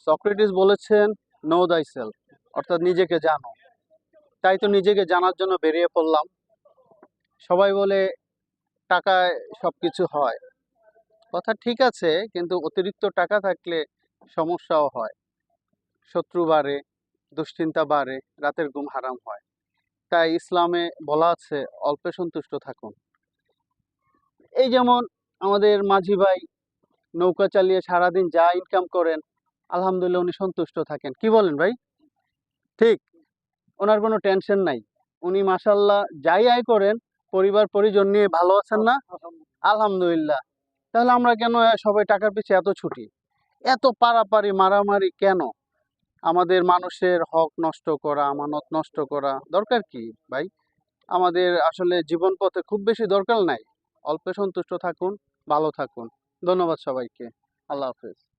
Socrates বলেছেন no দাই self, অর্থাৎ নিজেকে জানো। তাই তো নিজেকে জানার জন্য বেরিয়ে পড়লাম। সবাই বলে টাকায় সবকিছু হয়, কথা ঠিক আছে, কিন্তু অতিরিক্ত টাকা থাকলে সমস্যাও হয়। শত্রু বাড়ে, দুশ্চিন্তা বাড়ে, রাতের ঘুম হারাম হয়। তাই ইসলামে বলা আছে অল্পে সন্তুষ্ট থাকুন। এই যেমন আমাদের মাঝি ভাই নৌকা চালিয়ে সারাদিন যা ইনকাম করেন, আলহামদুলিল্লাহ উনি সন্তুষ্ট থাকেন। কি বলেন ভাই? ঠিক, ওনার কোনো টেনশন নাই। উনি মাশাল্লাহ যাই আয় করেন পরিবার পরিজন নিয়ে ভালো আছেন না? আলহামদুলিল্লাহ। তাহলে আমরা কেন সবাই টাকার পিছে এত ছুটি, এত পারাপারি মারামারি কেন? আমাদের মানুষের হক নষ্ট করা, আমানত নষ্ট করা দরকার কি ভাই? আমাদের আসলে জীবন পথে খুব বেশি দরকার নাই। অল্পে সন্তুষ্ট থাকুন, ভালো থাকুন। ধন্যবাদ সবাইকে। আল্লাহ হাফেজ।